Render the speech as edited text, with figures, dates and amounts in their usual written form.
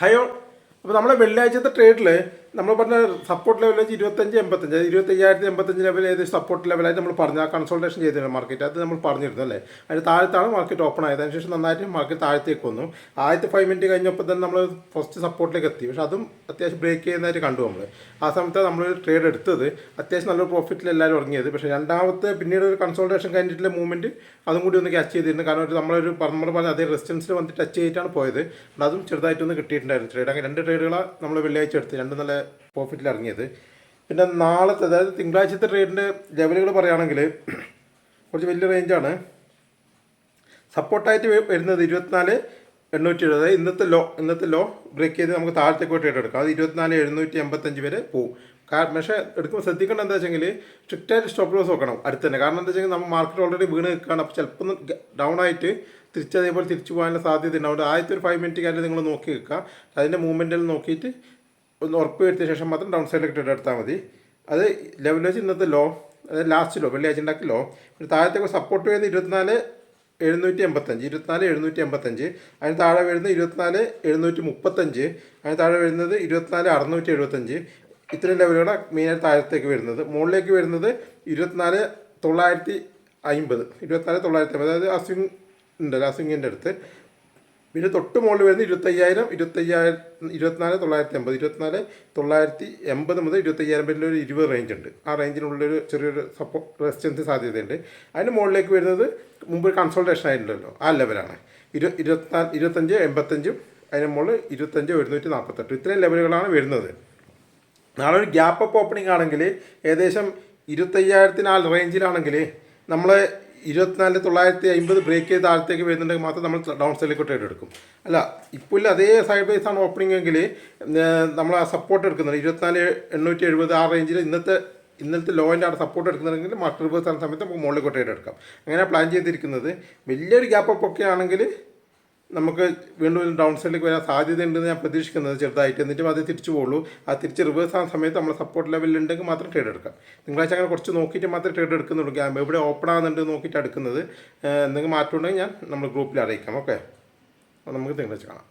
ഹയോ. അപ്പോൾ നമ്മളെ വെള്ളിയാഴ്ചത്തെ ട്രേഡിൽ നമ്മൾ പറഞ്ഞ സപ്പോർട്ട് ലെവൽ വെച്ച് 25.85, 25,085 ലെവൽ ഏകദേശം സപ്പോർട്ട് ലെവലായിട്ട് നമ്മൾ പറഞ്ഞു. ആ കൺസൾട്ടേഷൻ ചെയ്തിരുന്നു മാർക്കറ്റ്, അത് നമ്മൾ പറഞ്ഞിരുന്നു അല്ലേ. അതിന് താഴത്താണ് മാർക്കറ്റ് ഓപ്പൺ ആയത്. അതിനുശേഷം നന്നായിട്ട് മാർക്കറ്റ് താഴത്തേക്ക് വന്നു. ആദ്യത്തെ 5 മിനിറ്റ് കഴിഞ്ഞപ്പോൾ തന്നെ നമ്മൾ ഫസ്റ്റ് സപ്പോർട്ടിലേക്ക് എത്തി. പക്ഷേ അതും അത്യാവശ്യം ബ്രേക്ക് ചെയ്യുന്നതായിട്ട് കണ്ടു നമ്മൾ. ആ സമയത്ത് നമ്മൾ ട്രേഡ് എടുത്തത് അത്യാവശ്യം നല്ലൊരു പ്രോഫിറ്റിൽ എല്ലാവരും ഇറങ്ങിയത്. പക്ഷേ രണ്ടാമത്തെ പിന്നീട് ഒരു കൺസൾട്ടേഷൻ കഴിഞ്ഞിട്ടുള്ള മൂവ്മെൻറ്റ് അതും കൂടി ഒന്ന് ക്യാച്ച് ചെയ്തിരുന്നു. കാരണം ഒരു നമ്മളൊരു നമ്മൾ പറഞ്ഞ അതേ റെസിസ്റ്റൻസിൽ വന്നിട്ട് ടച്ച് ചെയ്തിട്ടാണ് പോയത്. അതും ചെറുതായിട്ടൊന്ന് കിട്ടിയിട്ടുണ്ടായിരുന്നു ട്രേഡ്. അങ്ങനെ 2 ട്രേഡുകളാണ് നമ്മൾ വെള്ളിയാഴ്ച എടുത്ത്, 2 നല്ല പ്രോഫിറ്റിൽ ഇറങ്ങിയത്. പിന്നെ നാളത്തെ, അതായത് തിങ്കളാഴ്ചത്തെ ട്രേഡിൻ്റെ ലെവലുകൾ പറയുകയാണെങ്കിൽ കുറച്ച് വലിയ റേഞ്ചാണ്. സപ്പോർട്ടായിട്ട് വരുന്നത് 24,870, അതായത് ഇന്നത്തെ ലോ ബ്രേക്ക് ചെയ്ത് നമുക്ക് താഴത്തേക്ക് പോയി ട്രേഡ് എടുക്കാം. അത് 24,785 വരെ പോകും. പക്ഷേ എടുക്കുമ്പോൾ ശ്രദ്ധിക്കേണ്ടത് എന്താ വെച്ചെങ്കിൽ സ്ട്രിക്റ്റായിട്ട് സ്റ്റോപ്പ് ലോസ് നോക്കണം അടുത്ത് തന്നെ. കാരണം എന്താ വെച്ചെങ്കിൽ നമ്മൾ മാർക്കറ്റ് ഓൾറെഡി വീണ് നിൽക്കുകയാണ്. അപ്പോൾ ചിലപ്പോൾ ഡൗൺ ആയിട്ട് അതേപോലെ തിരിച്ചു പോകാനുള്ള സാധ്യത ഉണ്ടാവും. ആദ്യത്തെ ഒരു 5 മിനിറ്റ് കാര്യം നിങ്ങൾ നോക്കി വെക്കുക. അതിൻ്റെ മൂവ്മെൻറ്റിൽ നോക്കിയിട്ട് ഒന്ന് ഉറപ്പ് വരുത്തിയ ശേഷം മാത്രം ഡൗൺ സൈഡിലേക്ക് ട്രേഡ് എടുത്താൽ മതി. അത് ലെവൽ വെച്ച് ഇന്നത്തെ ലോ, അതായത് ലാസ്റ്റ് ലോ വെള്ളിയാഴ്ച ഉണ്ടാക്കി ലോ. പിന്നെ താഴത്തേക്ക് സപ്പോർട്ട് വരുന്നത് 24,785, അതിന് താഴെ വരുന്നത് 24,735, അതിന് താഴെ വരുന്നത് 24,675. ഇത്രയും ലെവലുകളാണ് മെയിനായിട്ട് താഴത്തേക്ക് വരുന്നത്. മുകളിലേക്ക് വരുന്നത് 24,950, അതായത് അസ്വിങ് ഉണ്ടല്ലോ, അസ്വിങ്ങിൻ്റെ അടുത്ത്. പിന്നെ തൊട്ട് മുകളിൽ വരുന്നത് 25,000, 24,980, 24,980 മുതൽ 25,000 വരെ ഒരു 20 റേഞ്ച് ഉണ്ട്. ആ റേഞ്ചിനുള്ളൊരു ചെറിയൊരു റെസിസ്റ്റൻസ് സാധ്യതയുണ്ട്. അതിന് മുകളിലേക്ക് വരുന്നത് മുമ്പ് കൺസൾട്ടേഷൻ ആയിട്ടുണ്ടല്ലോ, ആ ലെവലാണ് 25,85, അതിന് മുകളിൽ 25,148. ഇത്രയും ലെവലുകളാണ് വരുന്നത്. നാളെ ഒരു ഗ്യാപ്പ് അപ്പ് ഓപ്പണിംഗ് ആണെങ്കിൽ ഏകദേശം 25,000 റേഞ്ചിലാണെങ്കിൽ നമ്മൾ 24,950 ബ്രേക്ക് ചെയ്ത് താഴത്തേക്ക് വരുന്നുണ്ടെങ്കിൽ മാത്രം നമ്മൾ ഡൗൺ സൈഡിലേക്ക് ട്രേഡ് എടുക്കും. അല്ല, ഇപ്പോൾ അതേ സൈഡ് ബേസ് ആണ് ഓപ്പണിംഗ് എങ്കിൽ നമ്മൾ ആ സപ്പോർട്ട് എടുക്കുന്നത് 24,870 ആ റേഞ്ചിൽ ഇന്നത്തെ ലോയിൻ്റെ അവിടെ സപ്പോർട്ട് എടുക്കുന്നുണ്ടെങ്കിൽ മാർക്കറ്റ് റിവേഴ്സ് ആകുന്ന സമയത്ത് നമുക്ക് മുകളിലേക്ക് ട്രേഡ് എടുക്കാം. അങ്ങനെ പ്ലാൻ ചെയ്തിരിക്കുന്നത്. വലിയൊരു ഗ്യാപ്പ് അപ്പ് ഒക്കെ ആണെങ്കിൽ നമുക്ക് വീണ്ടും ഡൗൺ സൈഡിലേക്ക് വരാൻ സാധ്യതയുണ്ടെന്ന് ഞാൻ പ്രതീക്ഷിക്കുന്നത് ചെറുതായിട്ട്. എന്നിട്ടും അത് തിരിച്ചു പോകുള്ളൂ. ആ തിരിച്ച് റിവേഴ്സ് ആകുന്ന സമയത്ത് നമ്മൾ സപ്പോർട്ട് ലെവലിലുണ്ടെങ്കിൽ മാത്രം ട്രേഡ് എടുക്കാം. തിങ്കളാഴ്ച അങ്ങനെ കുറച്ച് നോക്കിയിട്ട് മാത്രമേ ട്രേഡ് എടുക്കുന്നുള്ളൂ. എവിടെ ഓപ്പൺ ആകുന്നുണ്ട് നോക്കിയിട്ട് എടുക്കുന്നത്. എന്തെങ്കിലും മാറ്റം ഉണ്ടെങ്കിൽ നമ്മൾ ഗ്രൂപ്പിൽ അറിയിക്കാം. ഓക്കെ, അപ്പോൾ നമുക്ക് തിങ്കളാഴ്ച കാണാം.